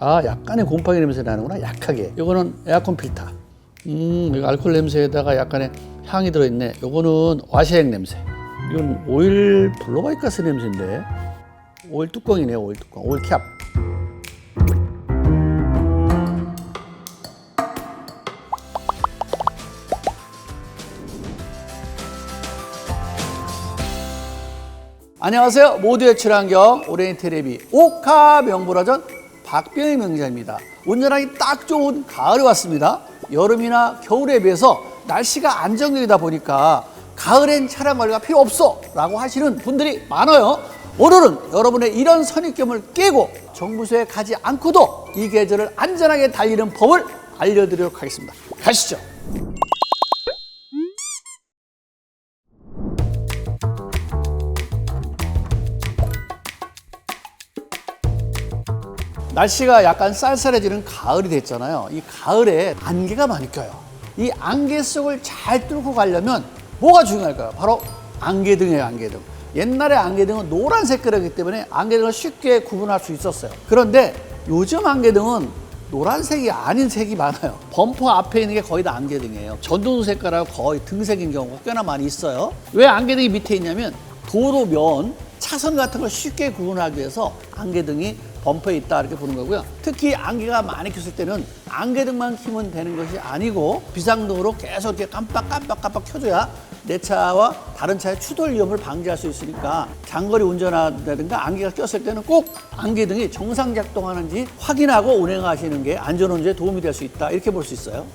아, 약간의 곰팡이 냄새 나는구나. 약하게. 이거는 에어컨 필터. 이거 알코올 냄새에다가 약간의 향이 들어있네. 이거는 와시액 냄새. 이건 오일 블로바이가스 냄새인데. 오일 뚜껑이네. 오일 뚜껑. 오일 캡. 안녕하세요. 모두의 친환경 오레인 테레비 오카 명불허전 박병희 명장입니다. 운전하기 딱 좋은 가을이 왔습니다. 여름이나 겨울에 비해서 날씨가 안정적이다 보니까 가을엔 차량 관리가 필요 없어 라고 하시는 분들이 많아요. 오늘은 여러분의 이런 선입견을 깨고 정부소에 가지 않고도 이 계절을 안전하게 달리는 법을 알려드리도록 하겠습니다. 가시죠. 날씨가 약간 쌀쌀해지는 가을이 됐잖아요. 이 가을에 안개가 많이 껴요. 이 안개 속을 잘 뚫고 가려면 뭐가 중요할까요? 바로 안개등이에요. 안개등. 옛날에 안개등은 노란 색깔이기 때문에 안개등을 쉽게 구분할 수 있었어요. 그런데 요즘 안개등은 노란색이 아닌 색이 많아요. 범퍼 앞에 있는 게 거의 다 안개등이에요. 전동 색깔하고 거의 등색인 경우가 꽤나 많이 있어요. 왜 안개등이 밑에 있냐면 도로면 차선 같은 걸 쉽게 구분하기 위해서 안개등이 범퍼에 있다 이렇게 보는 거고요. 특히 안개가 많이 꼈을 때는 안개등만 켜면 되는 것이 아니고 비상등으로 계속 이렇게 깜빡 켜줘야 내 차와 다른 차의 추돌 위험을 방지할 수 있으니까 장거리 운전하다든가 안개가 꼈을 때는 꼭 안개등이 정상 작동하는지 확인하고 운행하시는 게 안전운전에 도움이 될 수 있다 이렇게 볼 수 있어요.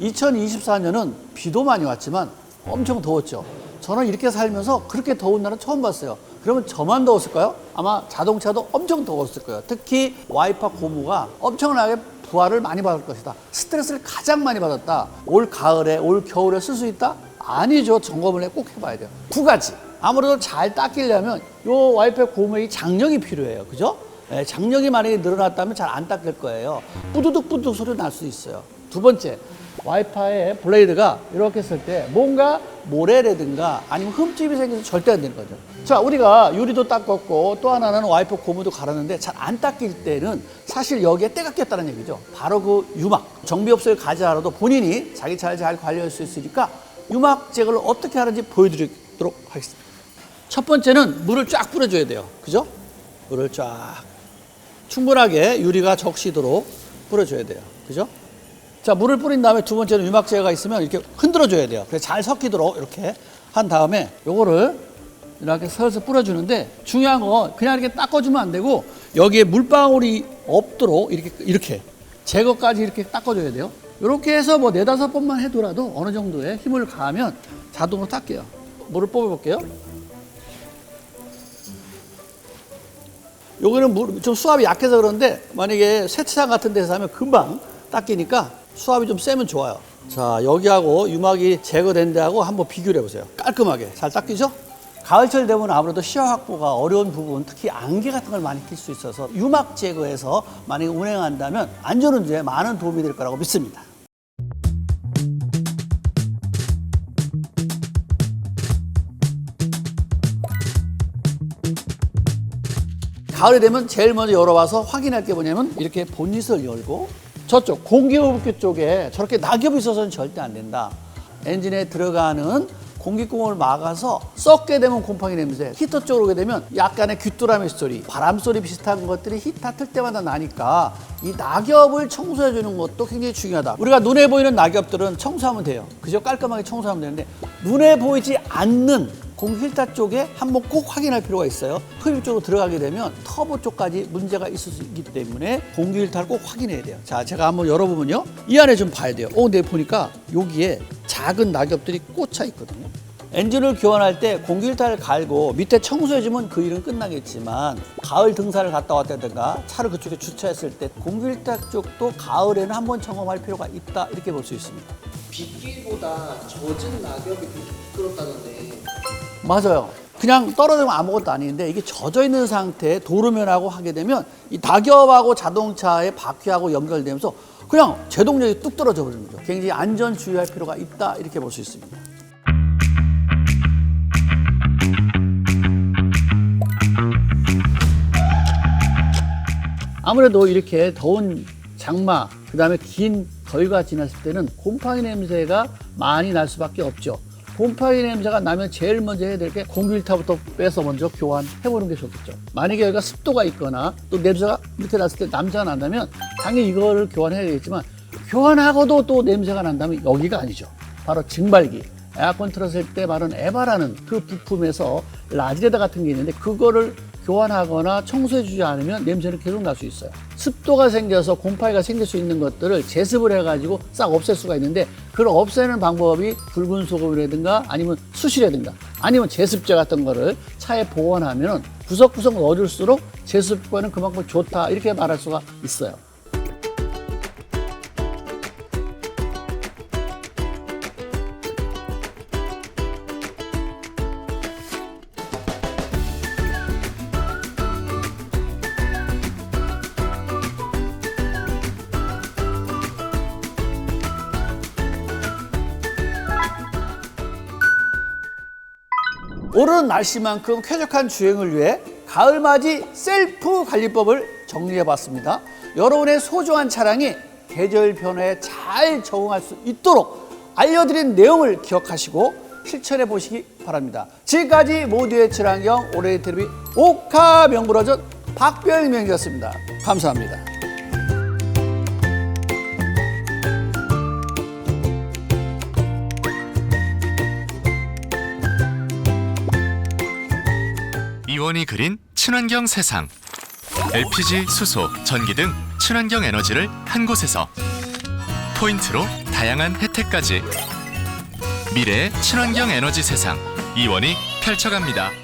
2024년은 비도 많이 왔지만 엄청 더웠죠. 저는 이렇게 살면서 그렇게 더운 날은 처음 봤어요. 그러면 저만 더웠을까요? 아마 자동차도 엄청 더웠을 거예요. 특히 와이파 고무가 엄청나게 부하를 많이 받을 것이다. 스트레스를 가장 많이 받았다. 올 가을에, 올 겨울에 쓸 수 있다? 아니죠. 점검을 꼭 해봐야 돼요. 두 가지. 아무래도 잘 닦이려면 요 와이파 고무의 장력이 필요해요. 그죠? 네, 장력이 만약에 늘어났다면 잘 안 닦일 거예요. 뿌두둑 소리 날 수 있어요. 두 번째. 와이파의 블레이드가 이렇게 했을 때 뭔가 모래라든가 아니면 흠집이 생겨서 절대 안 되는 거죠. 자, 우리가 유리도 닦았고 또 하나는 와이파 고무도 갈았는데 잘 안 닦일 때는 사실 여기에 때가 꼈다는 얘기죠. 바로 그 유막. 정비업소에 가지 않아도 본인이 자기 차를 잘 관리할 수 있으니까 유막 제거를 어떻게 하는지 보여드리도록 하겠습니다. 첫 번째는 물을 쫙 뿌려줘야 돼요. 그죠? 물을 쫙 충분하게 유리가 적시도록 뿌려줘야 돼요. 그죠? 자, 물을 뿌린 다음에 두 번째는 유막 제거가 있으면 이렇게 흔들어 줘야 돼요. 그래서 잘 섞이도록 이렇게 한 다음에 요거를 이렇게 슬슬 뿌려주는데 중요한 건 그냥 이렇게 닦아주면 안 되고 여기에 물방울이 없도록 이렇게 제거까지 이렇게 닦아줘야 돼요. 이렇게 해서 뭐 4-5번만 해도라도 어느 정도의 힘을 가하면 자동으로 닦여요. 물을 뽑아볼게요. 여기는 물 좀 수압이 약해서 그런데 만약에 세차장 같은 데서 하면 금방 닦이니까 수압이 좀 세면 좋아요. 자, 여기하고 유막이 제거된 데하고 한번 비교를 해보세요. 깔끔하게 잘 닦이죠? 가을철 되면 아무래도 시야 확보가 어려운 부분, 특히 안개 같은 걸 많이 낄 수 있어서 유막 제거해서 만약에 운행한다면 안전운전에 많은 도움이 될 거라고 믿습니다. 가을이 되면 제일 먼저 열어봐서 확인할 게 뭐냐면 이렇게 본닛을 열고 저쪽 공기호흡기 쪽에 저렇게 낙엽이 있어서는 절대 안 된다. 엔진에 들어가는 공기구멍을 막아서 썩게 되면 곰팡이 냄새, 히터 쪽으로 오게 되면 약간의 귀뚜라미 소리, 바람 소리 비슷한 것들이 히터 틀 때마다 나니까 이 낙엽을 청소해 주는 것도 굉장히 중요하다. 우리가 눈에 보이는 낙엽들은 청소하면 돼요. 그저 깔끔하게 청소하면 되는데 눈에 보이지 않는 공기 필터 쪽에 한번 꼭 확인할 필요가 있어요. 흡입 쪽으로 들어가게 되면 터보 쪽까지 문제가 있을 수 있기 때문에 공기 필터를 꼭 확인해야 돼요. 자, 제가 한번 열어보면요. 이 안에 좀 봐야 돼요. 근데 보니까 여기에 작은 낙엽들이 꽂혀 있거든요. 엔진을 교환할 때 공기 필터를 갈고 밑에 청소해주면 그 일은 끝나겠지만 가을 등산을 갔다 왔다든가 차를 그쪽에 주차했을 때 공기 필터 쪽도 가을에는 한번 점검할 필요가 있다 이렇게 볼 수 있습니다. 빗길보다 젖은 낙엽이 미끄럽다던데. 맞아요. 그냥 떨어지면 아무것도 아닌데 이게 젖어 있는 상태에 도로면하고 하게 되면 이 낙엽하고 자동차의 바퀴하고 연결되면서 그냥 제동력이 뚝 떨어져 버리는 거죠. 굉장히 안전 주의할 필요가 있다 이렇게 볼 수 있습니다. 아무래도 이렇게 더운 장마, 그 다음에 긴 더위가 지났을 때는 곰팡이 냄새가 많이 날 수밖에 없죠. 곰팡이 냄새가 나면 제일 먼저 해야 될 게 공기fil터부터 빼서 먼저 교환해보는 게 좋겠죠. 만약에 여기가 습도가 있거나 또 냄새가 이렇게 났을 때 냄새가 난다면 당연히 이거를 교환해야 되겠지만, 교환하고도 또 냄새가 난다면 여기가 아니죠. 바로 증발기. 에어컨 틀었을 때 바른 에바라는 그 부품에서 라지레다 같은 게 있는데, 그거를 교환하거나 청소해주지 않으면 냄새는 계속 날 수 있어요. 습도가 생겨서 곰팡이가 생길 수 있는 것들을 제습을 해가지고 싹 없앨 수가 있는데, 그걸 없애는 방법이 붉은 소금이라든가 아니면 수시라든가 아니면 제습제 같은 거를 차에 보관하면 구석구석 넣어줄수록 제습과는 그만큼 좋다, 이렇게 말할 수가 있어요. 오르는 날씨만큼 쾌적한 주행을 위해 가을맞이 셀프 관리법을 정리해봤습니다. 여러분의 소중한 차량이 계절 변화에 잘 적응할 수 있도록 알려드린 내용을 기억하시고 실천해 보시기 바랍니다. 지금까지 모두의 친환경 오래된 텔레비 오카 명불허전 박별명이었습니다. 감사합니다. 이원이 그린 친환경 세상. LPG, 수소, 전기 등 친환경 에너지를 한 곳에서 포인트로 다양한 혜택까지 미래의 친환경 에너지 세상 이원이 펼쳐갑니다.